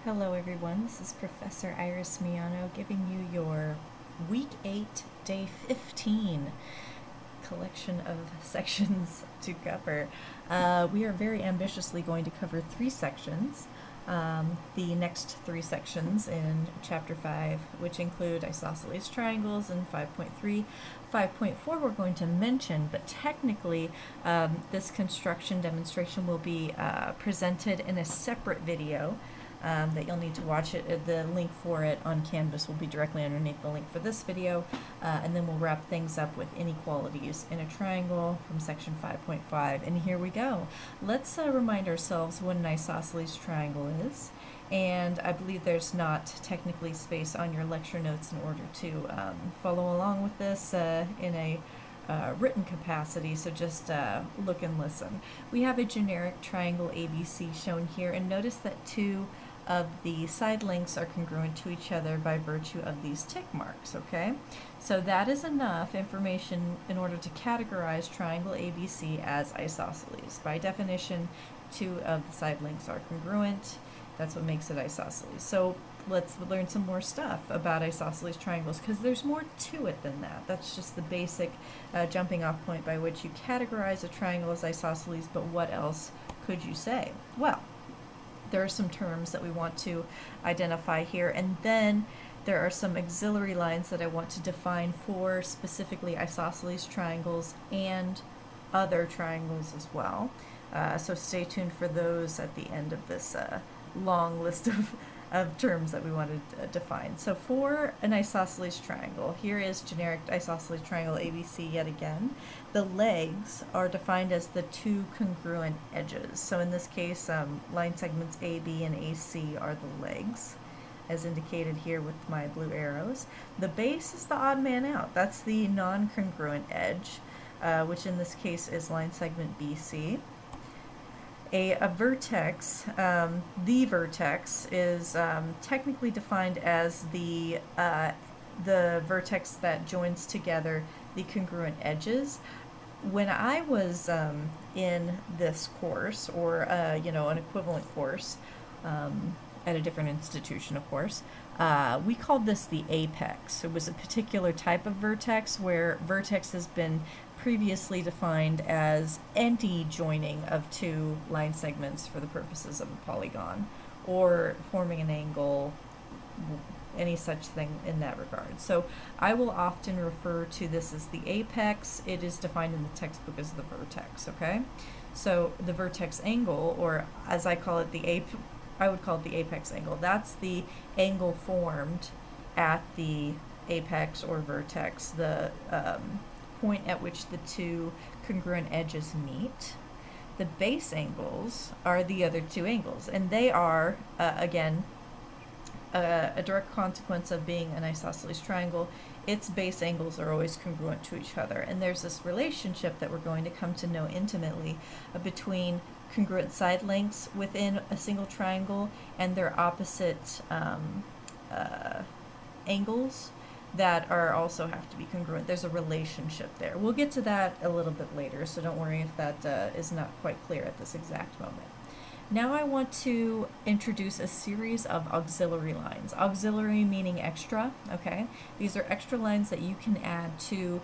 Hello everyone, this is Professor Iris Miano giving you your Week 8, Day 15 collection of sections to cover. We are very ambitiously going to cover 3 sections. The next 3 sections in Chapter 5, which include isosceles triangles, and 5.3. 5.4 we're going to mention, but technically this construction demonstration will be presented in a separate video that you'll need to watch it. The link for it on Canvas will be directly underneath the link for this video, and then we'll wrap things up with inequalities in a triangle from section 5.5. And here we go. Let's remind ourselves what an isosceles triangle is. And I believe there's not technically space on your lecture notes in order to follow along with this in a written capacity, so just look and listen. We have a generic triangle ABC shown here, and notice that 2 of the side lengths are congruent to each other by virtue of these tick marks, okay? So that is enough information in order to categorize triangle ABC as isosceles. By definition, 2 of the side lengths are congruent. That's what makes it isosceles. So let's learn some more stuff about isosceles triangles, because there's more to it than that. That's just the basic jumping off point by which you categorize a triangle as isosceles, but what else could you say? Well, there are some terms that we want to identify here, and then there are some auxiliary lines that I want to define for specifically isosceles triangles and other triangles as well. So stay tuned for those at the end of this long list of terms that we want to define. So for an isosceles triangle, here is generic isosceles triangle ABC yet again. The legs are defined as the 2 congruent edges. So in this case, line segments AB and AC are the legs, as indicated here with my blue arrows. The base is the odd man out. That's the non-congruent edge, which in this case is line segment BC. A vertex, the vertex is technically defined as the vertex that joins together the congruent edges. When I was in this course, or an equivalent course at a different institution, of course, we called this the apex. It was a particular type of vertex where vertex has been previously defined as any joining of 2 line segments for the purposes of a polygon, or forming an angle, any such thing in that regard. So I will often refer to this as the apex. It is defined in the textbook as the vertex, okay? So the vertex angle, or as I call it, I would call it the apex angle. That's the angle formed at the apex or vertex, the point at which the 2 congruent edges meet. The base angles are the other 2 angles, and they are, again, a direct consequence of being an isosceles triangle. Its base angles are always congruent to each other, and there's this relationship that we're going to come to know intimately between congruent side lengths within a single triangle and their opposite angles that are also have to be congruent. There's a relationship there. We'll get to that a little bit later, so don't worry if that is not quite clear at this exact moment. Now I want to introduce a series of auxiliary lines. Auxiliary meaning extra, okay? These are extra lines that you can add to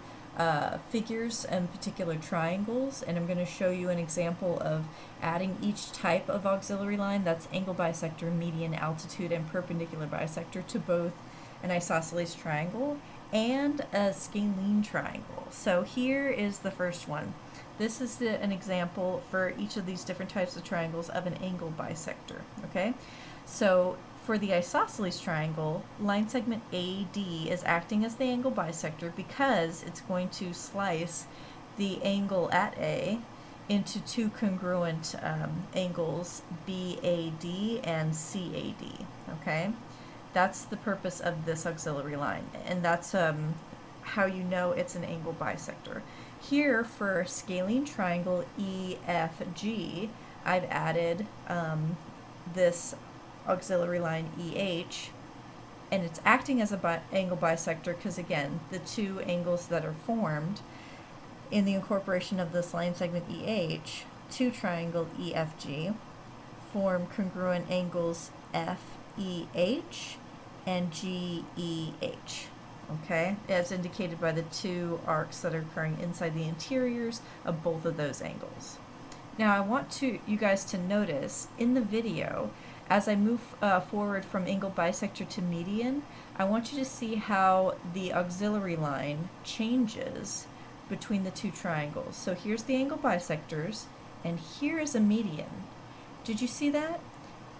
figures and particular triangles, and I'm going to show you an example of adding each type of auxiliary line. That's angle bisector, median, altitude, and perpendicular bisector to both an isosceles triangle and a scalene triangle. So here is the first one. This is an example for each of these different types of triangles of an angle bisector, okay? So for the isosceles triangle, line segment AD is acting as the angle bisector because it's going to slice the angle at A into 2 congruent angles, BAD and CAD, okay? That's the purpose of this auxiliary line, and that's how you know it's an angle bisector. Here for scalene triangle EFG, I've added this auxiliary line EH, and it's acting as an angle bisector because, again, the 2 angles that are formed in the incorporation of this line segment EH to triangle EFG form congruent angles F and GEH. Okay, as indicated by the two arcs that are occurring inside the interiors of both of those angles. Now I want you guys to notice in the video, as I move forward from angle bisector to median, I want you to see how the auxiliary line changes between the two triangles. So here's the angle bisectors, and here is a median. Did you see that?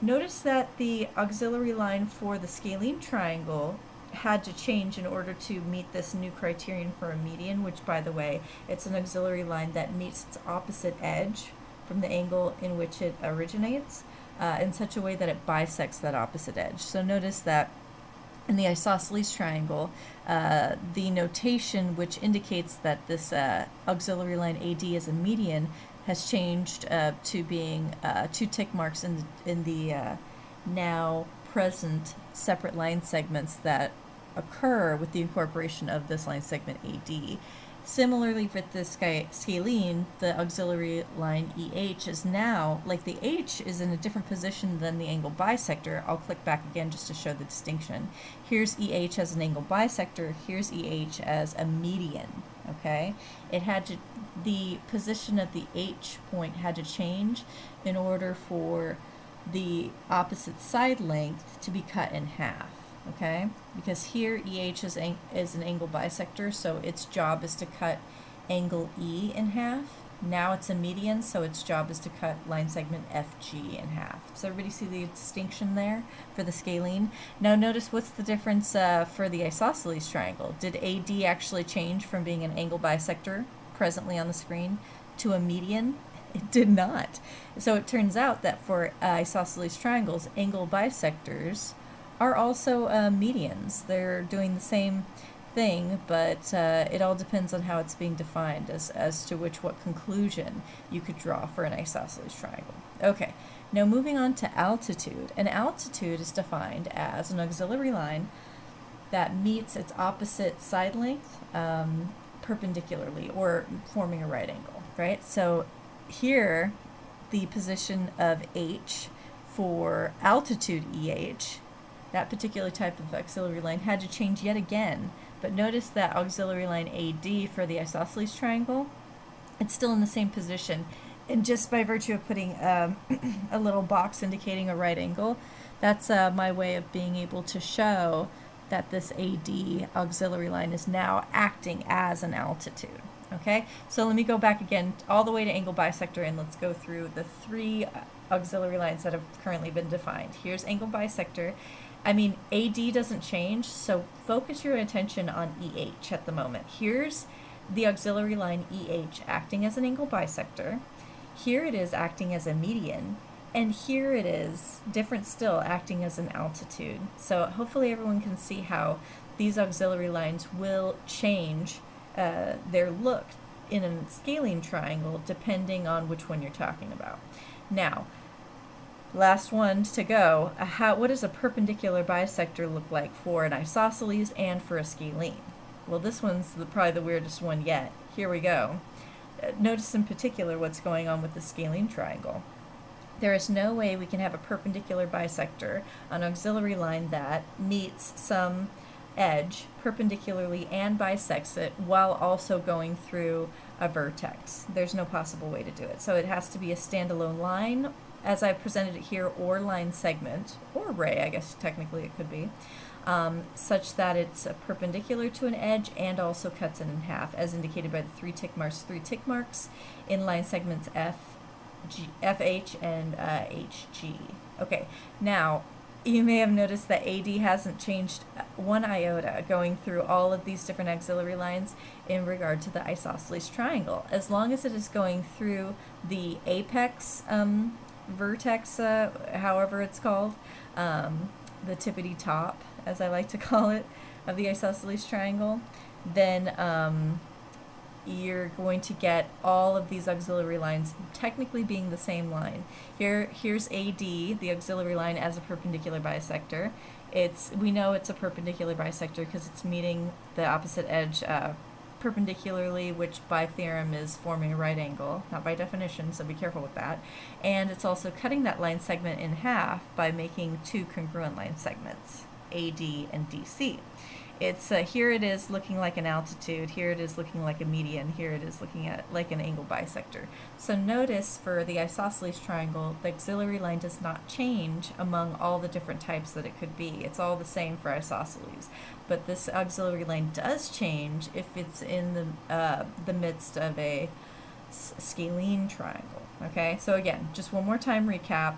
Notice that the auxiliary line for the scalene triangle had to change in order to meet this new criterion for a median, which, by the way, it's an auxiliary line that meets its opposite edge from the angle in which it originates in such a way that it bisects that opposite edge. So notice that in the isosceles triangle, the notation which indicates that this auxiliary line AD is a median has changed to being two tick marks in the now present separate line segments that occur with the incorporation of this line segment AD. Similarly, with the scalene, the auxiliary line EH is now, like the H is in a different position than the angle bisector. I'll click back again just to show the distinction. Here's EH as an angle bisector, here's EH as a median, okay? The position of the H point had to change in order for the opposite side length to be cut in half. Okay, because here EH is an angle bisector, so its job is to cut angle E in half. Now it's a median, so its job is to cut line segment FG in half. Does everybody see the distinction there for the scalene? Now notice what's the difference for the isosceles triangle. Did AD actually change from being an angle bisector presently on the screen to a median? It did not. So it turns out that for isosceles triangles, angle bisectors are also medians. They're doing the same thing, but it all depends on how it's being defined as to what conclusion you could draw for an isosceles triangle. Okay, now moving on to altitude. An altitude is defined as an auxiliary line that meets its opposite side length perpendicularly, or forming a right angle, right? So here, the position of H for altitude EH, that particular type of auxiliary line, had to change yet again. But notice that auxiliary line AD for the isosceles triangle, it's still in the same position. And just by virtue of putting a little box indicating a right angle, that's my way of being able to show that this AD auxiliary line is now acting as an altitude. Okay, so let me go back again all the way to angle bisector, and let's go through the three auxiliary lines that have currently been defined. Here's angle bisector. AD doesn't change, so focus your attention on EH at the moment. Here's the auxiliary line EH acting as an angle bisector. Here it is acting as a median, and here it is, different still, acting as an altitude. So hopefully everyone can see how these auxiliary lines will change their look in a scalene triangle depending on which one you're talking about. Now, last one to go. What does a perpendicular bisector look like for an isosceles and for a scalene? Well, this one's probably the weirdest one yet. Here we go. Notice in particular what's going on with the scalene triangle. There is no way we can have a perpendicular bisector, an auxiliary line that meets some edge perpendicularly and bisects it while also going through a vertex. There's no possible way to do it. So it has to be a standalone line, as I presented it here, or line segment, or ray, I guess technically it could be, such that it's perpendicular to an edge and also cuts it in half, as indicated by the three tick marks in line segments FH and HG. Okay, now you may have noticed that AD hasn't changed one iota going through all of these different auxiliary lines in regard to the isosceles triangle. As long as it is going through the apex vertex, however it's called, the tippity top, as I like to call it, of the isosceles triangle, then you're going to get all of these auxiliary lines technically being the same line. Here's AD, the auxiliary line, as a perpendicular bisector. We know it's a perpendicular bisector because it's meeting the opposite edge perpendicularly, which by theorem is forming a right angle, not by definition, so be careful with that. And it's also cutting that line segment in half by making two congruent line segments, AD and DC. It's here it is looking like an altitude, here it is looking like a median, here it is looking at like an angle bisector. So notice for the isosceles triangle, the auxiliary line does not change among all the different types that it could be. It's all the same for isosceles. But this auxiliary line does change if it's in the midst of a scalene triangle. Okay, so again, just one more time recap.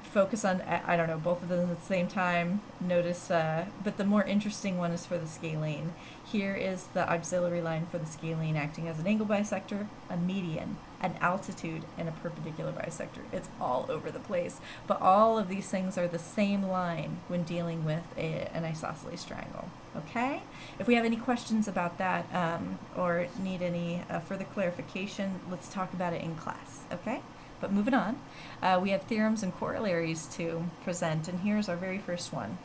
Focus on, I don't know, both of them at the same time. Notice, but the more interesting one is for the scalene. Here is the auxiliary line for the scalene acting as an angle bisector, a median, an altitude, and a perpendicular bisector. It's all over the place, but all of these things are the same line when dealing with an isosceles triangle. Okay? If we have any questions about that or need any further clarification, let's talk about it in class. Okay? But moving on, we have theorems and corollaries to present, and here's our very first one.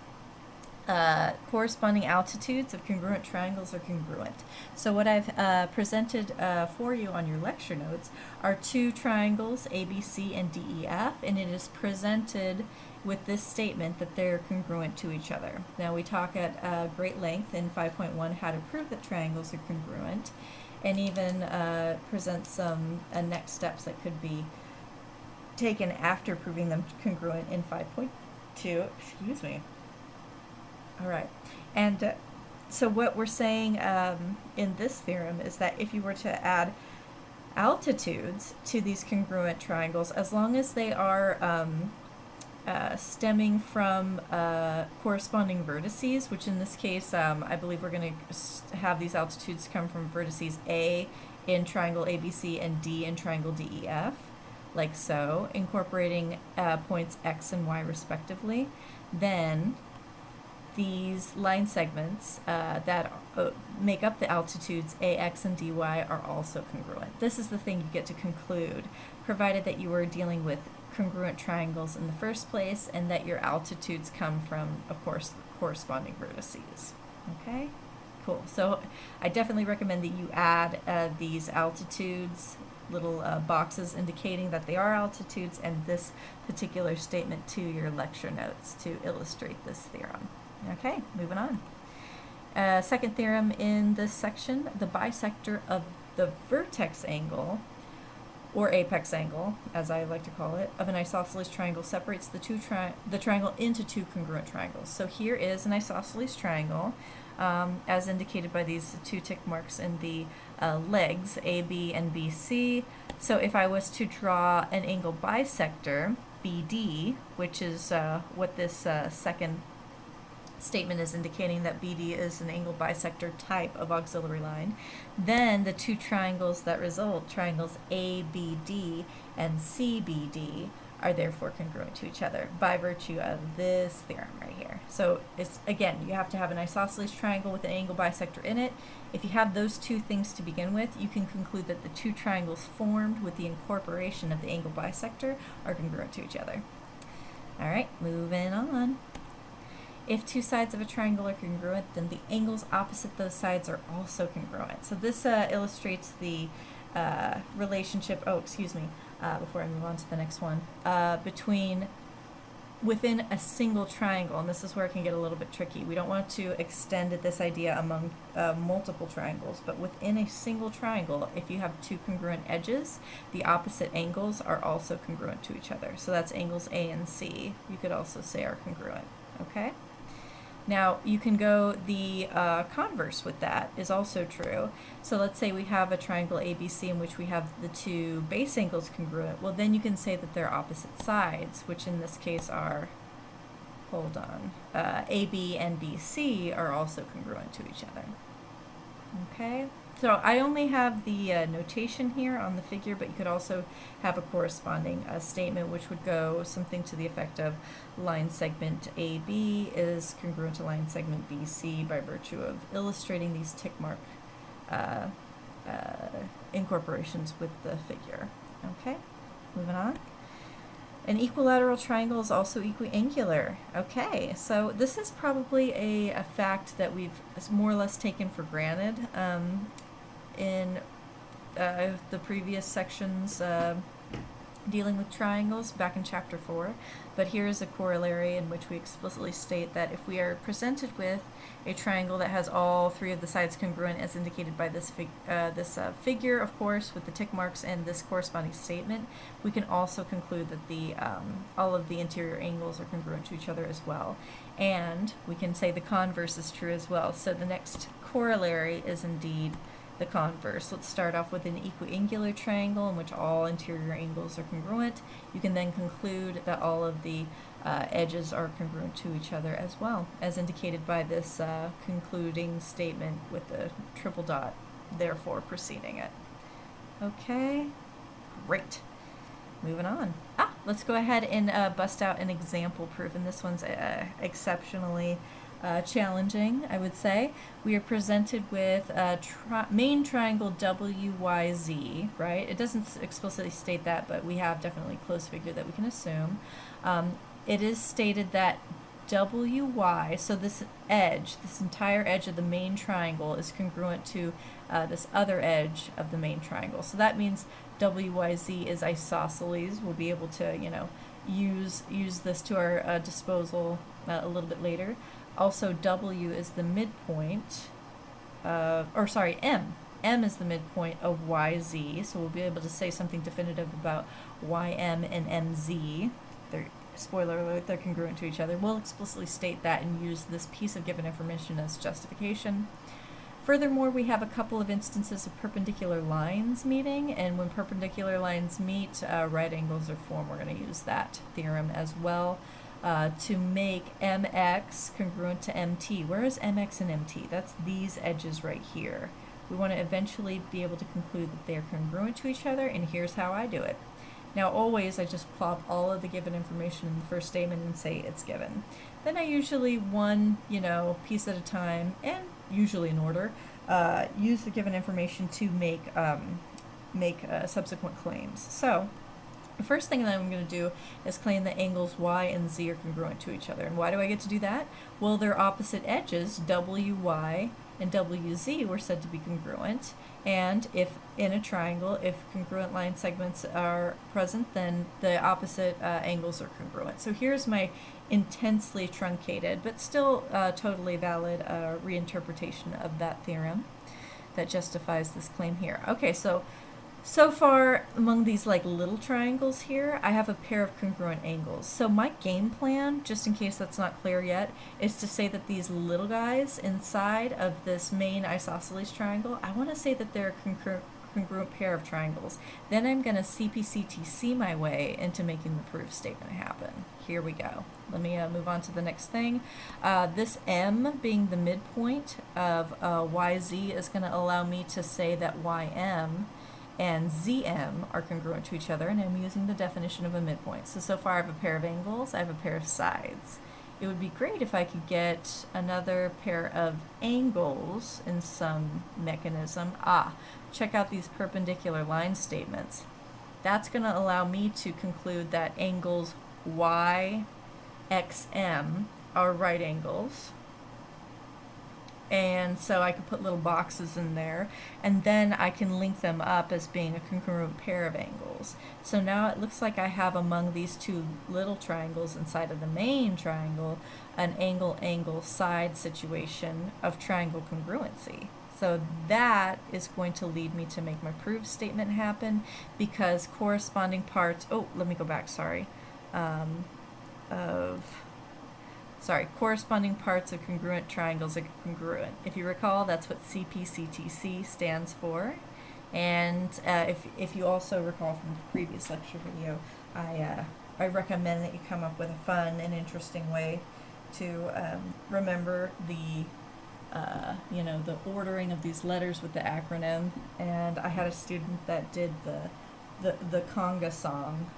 Corresponding altitudes of congruent triangles are congruent. So what I've presented for you on your lecture notes are two triangles, ABC and DEF, and it is presented with this statement that they're congruent to each other. Now we talk at great length in 5.1 how to prove that triangles are congruent, and even present some next steps that could be taken after proving them congruent in 5.2. Excuse me. All right. And so what we're saying in this theorem is that if you were to add altitudes to these congruent triangles, as long as they are stemming from corresponding vertices, which in this case, I believe we're going to have these altitudes come from vertices A in triangle ABC and D in triangle DEF, like so, incorporating points X and Y respectively, then these line segments that make up the altitudes AX and DY are also congruent. This is the thing you get to conclude, provided that you are dealing with congruent triangles in the first place and that your altitudes come from, of course, corresponding vertices. Okay? Cool. So I definitely recommend that you add these altitudes, little boxes indicating that they are altitudes, and this particular statement to your lecture notes to illustrate this theorem. Okay, moving on. Second theorem in this section, the bisector of the vertex angle, or apex angle, as I like to call it, of an isosceles triangle separates the triangle into two congruent triangles. So here is an isosceles triangle, as indicated by these two tick marks in the legs, AB and BC. So if I was to draw an angle bisector, BD, which is what this second statement is indicating, that BD is an angle bisector type of auxiliary line, then the two triangles that result, triangles ABD and CBD, are therefore congruent to each other by virtue of this theorem right here. So it's, again, you have to have an isosceles triangle with an angle bisector in it. If you have those two things to begin with, you can conclude that the two triangles formed with the incorporation of the angle bisector are congruent to each other. All right, moving on. If two sides of a triangle are congruent, then the angles opposite those sides are also congruent. So this illustrates the relationship, before I move on to the next one, within a single triangle, and this is where it can get a little bit tricky. We don't want to extend this idea among multiple triangles, but within a single triangle, if you have two congruent edges, the opposite angles are also congruent to each other. So that's angles A and C, you could also say are congruent, okay? Now, you can go the converse with that is also true. So let's say we have a triangle ABC in which we have the two base angles congruent. Well, then you can say that they're opposite sides, which in this case are, AB and BC are also congruent to each other. Okay? So I only have the notation here on the figure, but you could also have a corresponding statement which would go something to the effect of line segment AB is congruent to line segment BC by virtue of illustrating these tick mark incorporations with the figure. Okay, moving on. An equilateral triangle is also equiangular. Okay, so this is probably a fact that we've more or less taken for granted in the previous sections dealing with triangles back in chapter 4, but here is a corollary in which we explicitly state that if we are presented with a triangle that has all three of the sides congruent as indicated by this figure, of course, with the tick marks and this corresponding statement, we can also conclude that the all of the interior angles are congruent to each other as well. And we can say the converse is true as well. So the next corollary is indeed the converse. Let's start off with an equiangular triangle in which all interior angles are congruent. You can then conclude that all of the edges are congruent to each other as well, as indicated by this concluding statement with the triple dot, therefore preceding it. Okay, great. Moving on. Let's go ahead and bust out an example proof, and this one's exceptionally challenging, I would say. We are presented with a main triangle WYZ, right? It doesn't explicitly state that, but we have definitely a close figure that we can assume. It is stated that WY, so this edge, this entire edge of the main triangle is congruent to this other edge of the main triangle. So that means WYZ is isosceles. We'll be able to, use this to our disposal a little bit later. Also, W is the midpoint, M. M is the midpoint of YZ, so we'll be able to say something definitive about YM and MZ. Spoiler alert, they're congruent to each other. We'll explicitly state that and use this piece of given information as justification. Furthermore, we have a couple of instances of perpendicular lines meeting, and when perpendicular lines meet, right angles are formed. We're going to use that theorem as well. To make MX congruent to MT. Where is MX and MT? That's these edges right here. We want to eventually be able to conclude that they are congruent to each other, and here's how I do it. Now, always I just plop all of the given information in the first statement and say it's given. Then I usually one, piece at a time, and usually in order, use the given information to make subsequent claims. So the first thing that I'm going to do is claim that angles Y and Z are congruent to each other. And why do I get to do that? Well, they're opposite edges, WY and WZ were said to be congruent. And if in a triangle, if congruent line segments are present, then the opposite angles are congruent. So here's my intensely truncated, but still totally valid reinterpretation of that theorem that justifies this claim here. Okay, so far, among these little triangles here, I have a pair of congruent angles. So my game plan, just in case that's not clear yet, is to say that these little guys inside of this main isosceles triangle, I want to say that they're a congruent pair of triangles. Then I'm going to CPCTC my way into making the proof statement happen. Here we go. Let me move on to the next thing. This M being the midpoint of YZ is going to allow me to say that YM and ZM are congruent to each other, and I'm using the definition of a midpoint. So far I have a pair of angles, I have a pair of sides. It would be great if I could get another pair of angles in some mechanism. Check out these perpendicular line statements. That's going to allow me to conclude that angles YXM are right angles. And so I could put little boxes in there, and then I can link them up as being a congruent pair of angles. So now it looks like I have among these two little triangles inside of the main triangle an angle-angle side situation of triangle congruency. So that is going to lead me to make my proof statement happen, because corresponding parts, let me go back, corresponding parts of congruent triangles are congruent. If you recall, that's what CPCTC stands for. And if you also recall from the previous lecture video, I recommend that you come up with a fun and interesting way to remember the ordering of these letters with the acronym. And I had a student that did the conga song,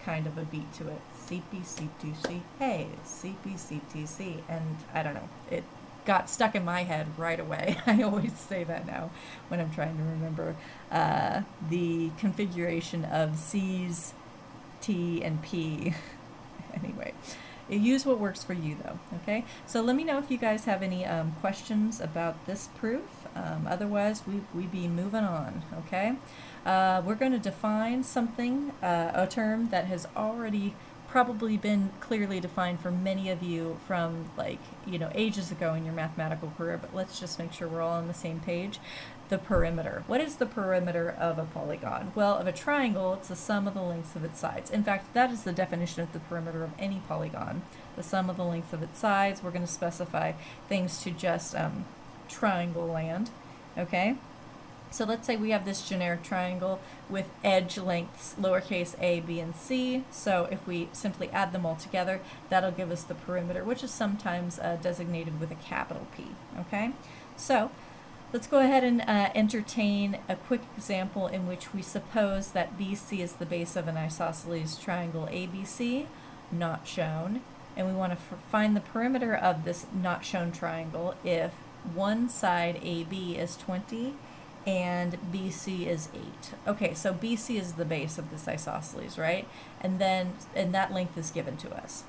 kind of a beat to it. CPCTC, hey, CPCTC. And I don't know, it got stuck in my head right away. I always say that now when I'm trying to remember the configuration of C's T and P. Anyway, you use what works for you though, okay? So let me know if you guys have any questions about this proof. Otherwise, we be moving on, okay? We're going to define something, a term that has already probably been clearly defined for many of you from ages ago in your mathematical career, but let's just make sure we're all on the same page. The perimeter. What is the perimeter of a polygon? Well, of a triangle, it's the sum of the lengths of its sides. In fact, that is the definition of the perimeter of any polygon. The sum of the lengths of its sides. We're going to specify things to just triangle land, okay? So let's say we have this generic triangle with edge lengths lowercase a, b, and c. So if we simply add them all together, that'll give us the perimeter, which is sometimes designated with a capital P, okay? So let's go ahead and entertain a quick example in which we suppose that BC is the base of an isosceles triangle ABC, not shown, and we want to find the perimeter of this not shown triangle if one side AB is 20 and BC is 8. Okay, so BC is the base of this isosceles, right? And that length is given to us.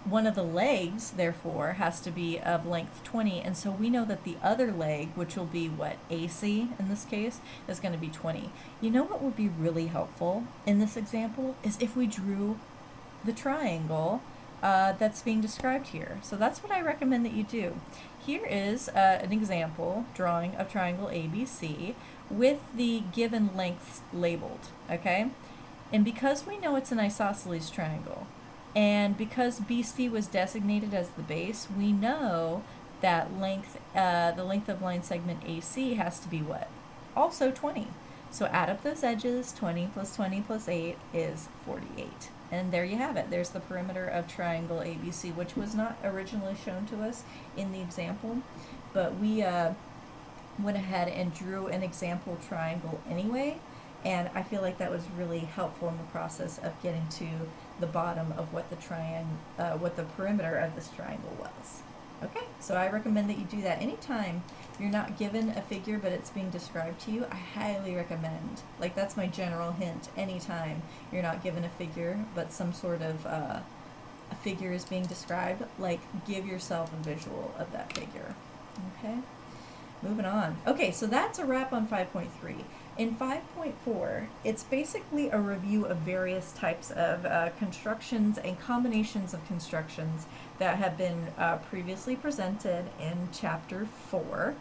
One of the legs, therefore, has to be of length 20, and so we know that the other leg, which will be what, AC in this case, is going to be 20. You know what would be really helpful in this example is if we drew the triangle that's being described here. So that's what I recommend that you do. Here is an example drawing of triangle ABC with the given lengths labeled, okay? And because we know it's an isosceles triangle, and because BC was designated as the base, we know that the length of line segment AC has to be what? Also 20. So add up those edges, 20 plus 20 plus 8 is 48. And there you have it. There's the perimeter of triangle ABC, which was not originally shown to us in the example, but we went ahead and drew an example triangle anyway, and I feel like that was really helpful in the process of getting to the bottom of what the perimeter of this triangle was. Okay, so I recommend that you do that anytime you're not given a figure but it's being described to you. I highly recommend, like, that's my general hint, anytime you're not given a figure but some sort of a figure is being described, like, give yourself a visual of that figure. Okay, moving on. Okay, so that's a wrap on 5.3. In 5.4, it's basically a review of various types of constructions and combinations of constructions that have been previously presented in Chapter 4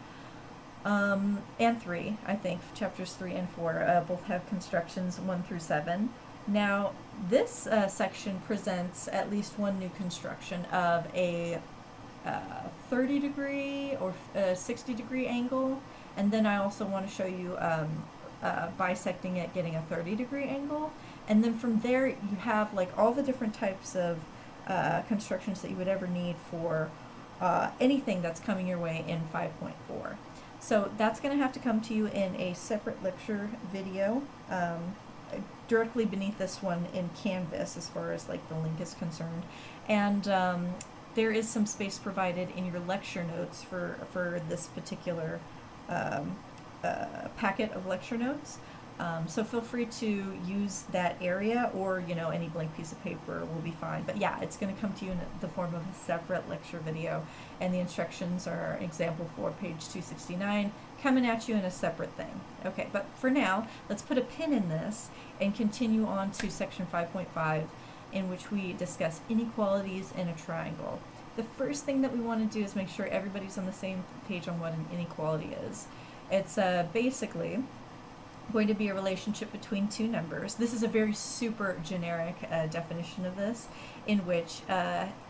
and 3, I think. Chapters 3 and 4 both have constructions 1 through 7. Now, this section presents at least one new construction of a 30-degree or 60-degree angle, and then I also want to show you bisecting it, getting a 30-degree angle, and then from there you have like all the different types of constructions that you would ever need for anything that's coming your way in 5.4. So that's going to have to come to you in a separate lecture video directly beneath this one in Canvas as far as like the link is concerned, and there is some space provided in your lecture notes for this particular packet of lecture notes. So feel free to use that area, or any blank piece of paper will be fine. But yeah, it's going to come to you in the form of a separate lecture video, and the instructions are example 4, page 269, coming at you in a separate thing. Okay, but for now, let's put a pin in this and continue on to section 5.5, in which we discuss inequalities in a triangle. The first thing that we want to do is make sure everybody's on the same page on what an inequality is. It's basically going to be a relationship between two numbers. This is a very super generic definition of this, in which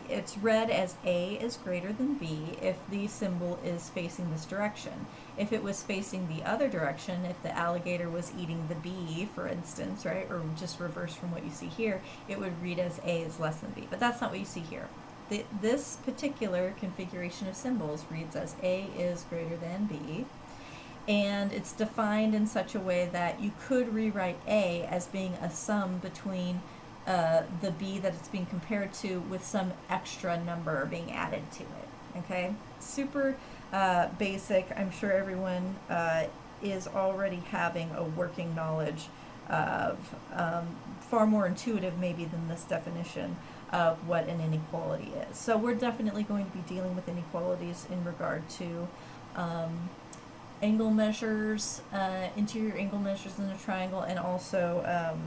it's read as A is greater than B if the symbol is facing this direction. If it was facing the other direction, if the alligator was eating the bee, for instance, right, or just reverse from what you see here, it would read as A is less than B. But that's not what you see here. This particular configuration of symbols reads as A is greater than B, and it's defined in such a way that you could rewrite A as being a sum between the B that it's being compared to with some extra number being added to it. Okay, super basic. I'm sure everyone is already having a working knowledge of far more intuitive maybe than this definition of what an inequality is. So we're definitely going to be dealing with inequalities in regard to angle measures, interior angle measures in a triangle, and also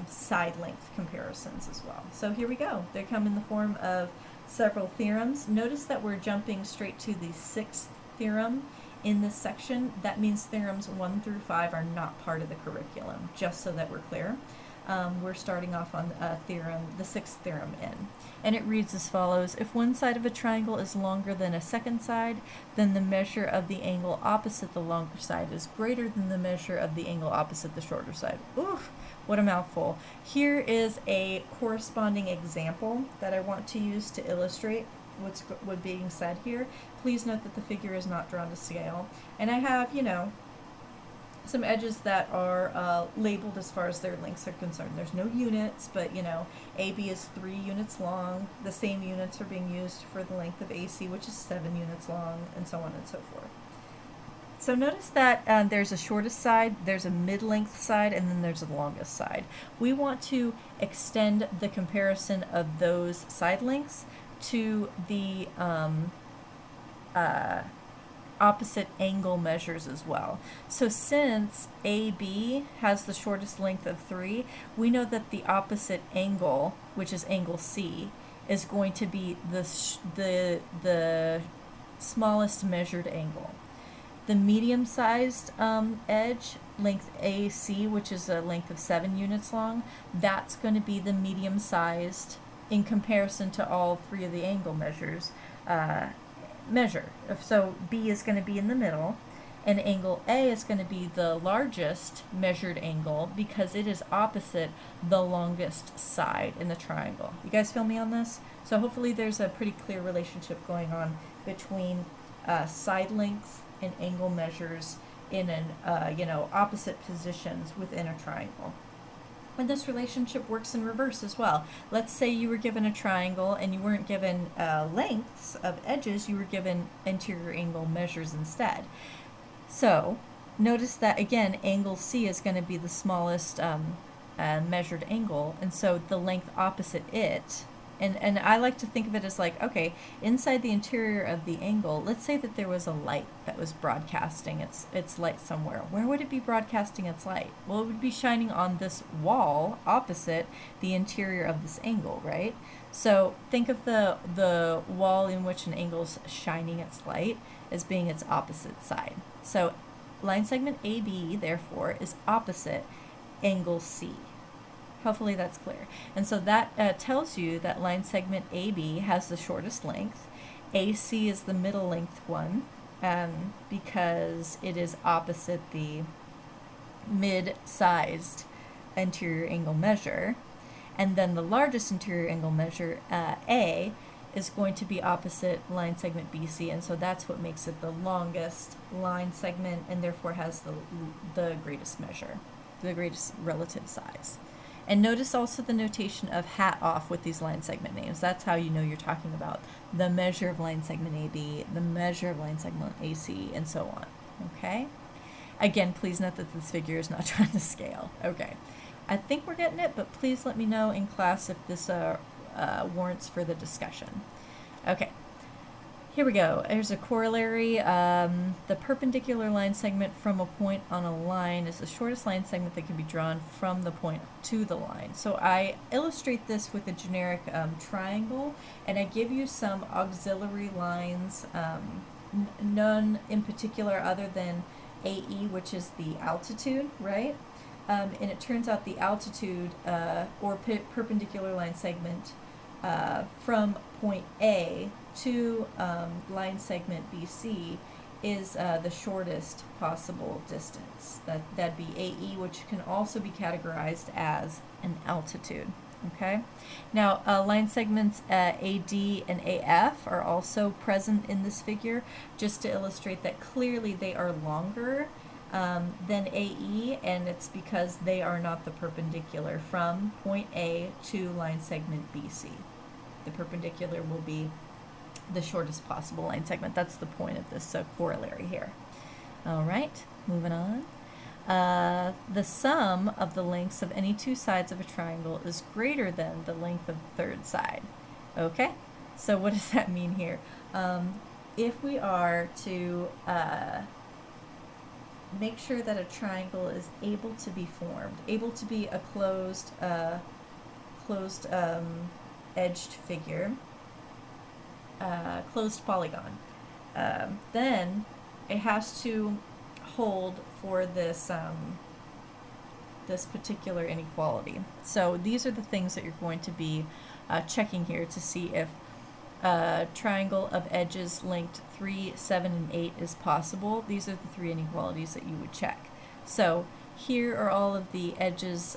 side length comparisons as well. So here we go. They come in the form of several theorems. Notice that we're jumping straight to the sixth theorem in this section. That means theorems 1 through 5 are not part of the curriculum, just so that we're clear. We're starting off on the sixth theorem in. And it reads as follows: if one side of a triangle is longer than a second side, then the measure of the angle opposite the longer side is greater than the measure of the angle opposite the shorter side. Oof, what a mouthful. Here is a corresponding example that I want to use to illustrate what's being said here. Please note that the figure is not drawn to scale. And I have, some edges that are labeled as far as their lengths are concerned. There's no units, but AB is 3 units long. The same units are being used for the length of AC, which is 7 units long, and so on and so forth. So notice that there's a shortest side, there's a mid-length side, and then there's a longest side. We want to extend the comparison of those side lengths to the opposite angle measures as well. So since AB has the shortest length of 3, we know that the opposite angle, which is angle C, is going to be the smallest measured angle. The medium-sized edge, length AC, which is a length of 7 units long, that's going to be the medium-sized in comparison to all 3 of the angle measures. So B is going to be in the middle, and angle A is going to be the largest measured angle because it is opposite the longest side in the triangle. You guys feel me on this? So hopefully there's a pretty clear relationship going on between side lengths and angle measures in an opposite positions within a triangle. And this relationship works in reverse as well. Let's say you were given a triangle and you weren't given lengths of edges, you were given interior angle measures instead. So notice that again, angle C is going to be the smallest measured angle, and so the length opposite it. And I like to think of it as like, okay, inside the interior of the angle, let's say that there was a light that was broadcasting its light somewhere. Where would it be broadcasting its light? Well, it would be shining on this wall opposite the interior of this angle, right? So think of the wall in which an angle is shining its light as being its opposite side. So line segment AB, therefore, is opposite angle C. Hopefully that's clear. And so that tells you that line segment AB has the shortest length. AC is the middle length one because it is opposite the mid-sized interior angle measure. And then the largest interior angle measure, A, is going to be opposite line segment BC, and so that's what makes it the longest line segment and therefore has the greatest measure, the greatest relative size. And notice also the notation of hat off with these line segment names. That's how you know you're talking about the measure of line segment AB, the measure of line segment AC, and so on. Okay? Again, please note that this figure is not trying to scale. Okay. I think we're getting it, but please let me know in class if this warrants further discussion. Okay. Here we go. There's a corollary. The perpendicular line segment from a point on a line is the shortest line segment that can be drawn from the point to the line. So I illustrate this with a generic triangle, and I give you some auxiliary lines, none in particular other than AE, which is the altitude, right? And it turns out the altitude or perpendicular line segment from point A to line segment BC is the shortest possible distance. That'd be AE, which can also be categorized as an altitude. Okay. Now, line segments AD and AF are also present in this figure, just to illustrate that clearly they are longer than AE, and it's because they are not the perpendicular from point A to line segment BC. The perpendicular will be the shortest possible line segment. That's the point of this corollary here. All right, moving on. The sum of the lengths of any two sides of a triangle is greater than the length of the third side. Okay? So what does that mean here? If we are to make sure that a triangle is able to be formed, able to be a closed edged figure, closed polygon, then it has to hold for this this particular inequality. So these are the things that you're going to be checking here to see if a triangle of edges linked 3, 7, and 8 is possible. These are the three inequalities that you would check. So here are all of the edges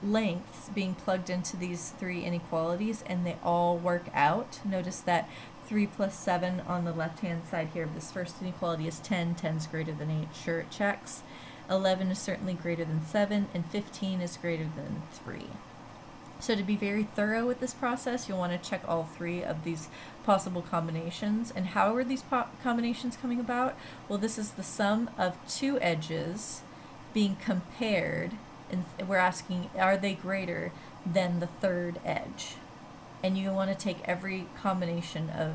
lengths being plugged into these three inequalities, and they all work out. Notice that 3 plus 7 on the left-hand side here of this first inequality is 10. 10 is greater than 8. Sure, it checks. 11 is certainly greater than 7, and 15 is greater than 3. So to be very thorough with this process, you'll want to check all three of these possible combinations. And how are these combinations coming about? Well, this is the sum of two edges being compared, and we're asking, are they greater than the third edge? And you want to take every combination of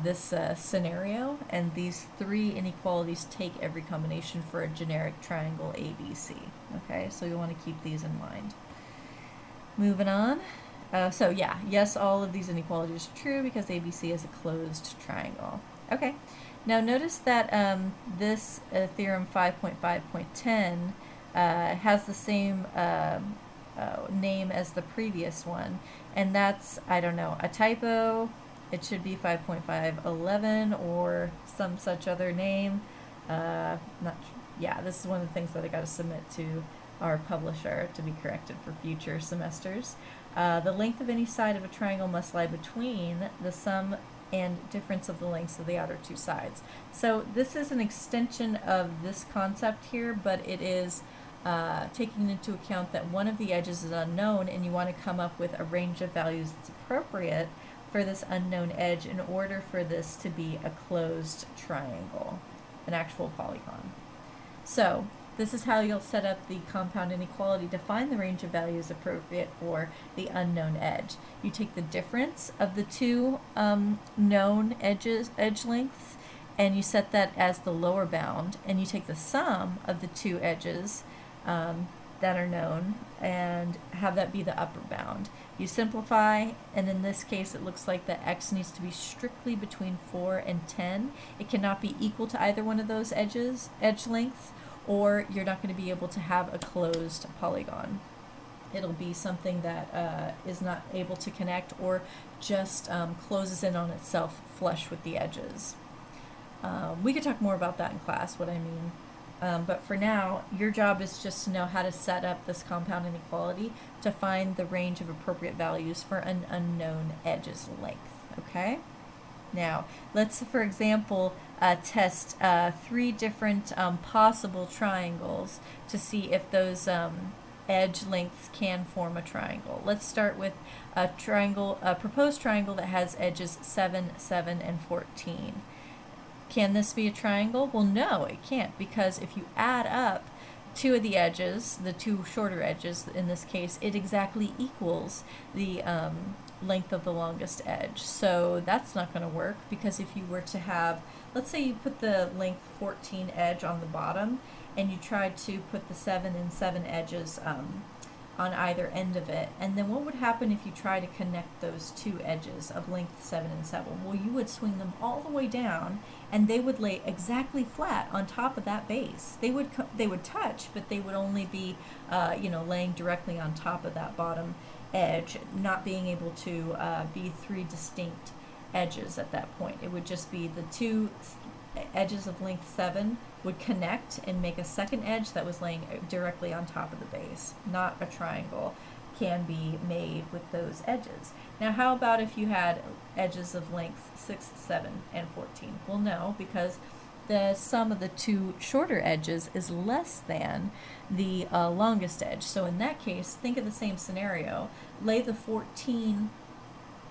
this scenario, and these three inequalities take every combination for a generic triangle ABC. Okay, so you want to keep these in mind. Moving on. So yeah, yes, all of these inequalities are true because ABC is a closed triangle. Okay, now notice that this theorem 5.5.10 has the same name as the previous one, and that's, I don't know, a typo. It should be 5.511 or some such other name. Yeah, this is one of the things that I got to submit to our publisher to be corrected for future semesters. The length of any side of a triangle must lie between the sum and difference of the lengths of the outer two sides. So this is an extension of this concept here, but it is taking into account that one of the edges is unknown, and you want to come up with a range of values that's appropriate for this unknown edge in order for this to be a closed triangle, an actual polygon. So this is how you'll set up the compound inequality to find the range of values appropriate for the unknown edge. You take the difference of the two known edge lengths, and you set that as the lower bound, and you take the sum of the two edges that are known and have that be the upper bound. You simplify, and in this case it looks like that x needs to be strictly between 4 and 10. It cannot be equal to either one of those edge lengths, or you're not going to be able to have a closed polygon. It'll be something that is not able to connect, or just closes in on itself flush with the edges. We could talk more about that in class, what I mean. But for now, your job is just to know how to set up this compound inequality to find the range of appropriate values for an unknown edge's length, okay? Now, let's, for example, test 3 different possible triangles to see if those edge lengths can form a triangle. Let's start with a proposed triangle that has edges 7, 7, and 14. Can this be a triangle? Well, no, it can't, because if you add up two of the edges, the two shorter edges in this case, it exactly equals the length of the longest edge. So that's not going to work, because if you were to have, let's say you put the length 14 edge on the bottom, and you tried to put the 7 and 7 edges on either end of it, and then what would happen if you try to connect those two edges of length 7 and 7? Well, you would swing them all the way down, and they would lay exactly flat on top of that base. They would touch, but they would only be laying directly on top of that bottom edge, not being able to be 3 distinct edges at that point. It would just be the two edges of length 7 would connect and make a second edge that was laying directly on top of the base. Not a triangle can be made with those edges. Now, how about if you had edges of length 6, 7, and 14? Well, no, because the sum of the two shorter edges is less than the longest edge. So in that case, think of the same scenario. Lay the 14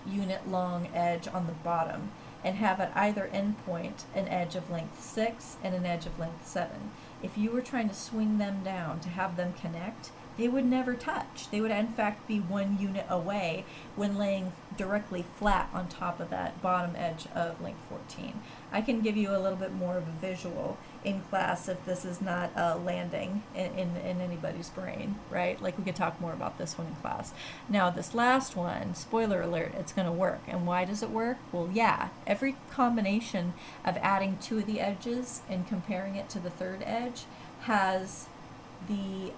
unit long edge on the bottom, and have at either endpoint an edge of length 6 and an edge of length 7. If you were trying to swing them down to have them connect, they would never touch. They would in fact be 1 unit away when laying directly flat on top of that bottom edge of length 14. I can give you a little bit more of a visual in class if this is not landing in anybody's brain, right? Like we could talk more about this one in class. Now this last one, spoiler alert, it's going to work. And why does it work? Well, yeah, every combination of adding 2 of the edges and comparing it to the 3rd edge has the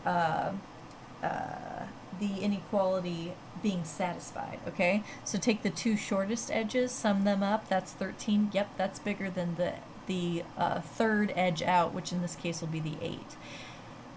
inequality being satisfied, okay? So take the 2 shortest edges, sum them up, that's 13. Yep, that's bigger than the 3rd edge out, which in this case will be the 8.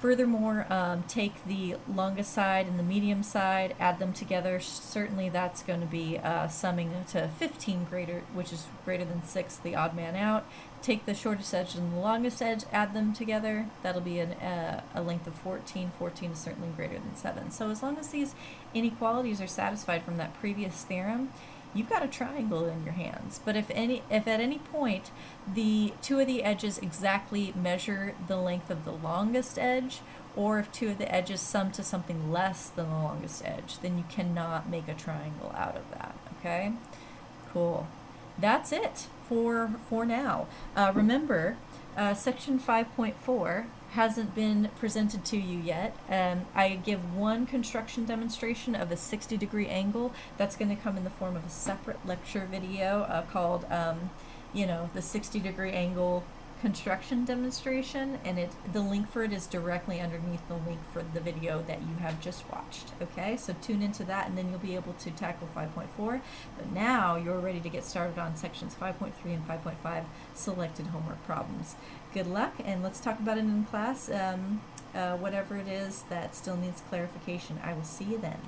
Furthermore, take the longest side and the medium side, add them together. Certainly that's going to be summing to 15 greater, which is greater than 6, the odd man out. Take the shortest edge and the longest edge, add them together. That'll be a length of 14. 14 is certainly greater than 7. So as long as these inequalities are satisfied from that previous theorem, you've got a triangle in your hands. But if at any point the 2 of the edges exactly measure the length of the longest edge, or if 2 of the edges sum to something less than the longest edge, then you cannot make a triangle out of that, okay? Cool. That's it for now. Remember, section 5.4 hasn't been presented to you yet. I give one construction demonstration of a 60-degree angle. That's going to come in the form of a separate lecture video called, the 60-degree angle construction demonstration, and the link for it is directly underneath the link for the video that you have just watched. Okay, so tune into that, and then you'll be able to tackle 5.4. But now you're ready to get started on sections 5.3 and 5.5 selected homework problems. Good luck, and let's talk about it in class. Whatever it is that still needs clarification. I will see you then.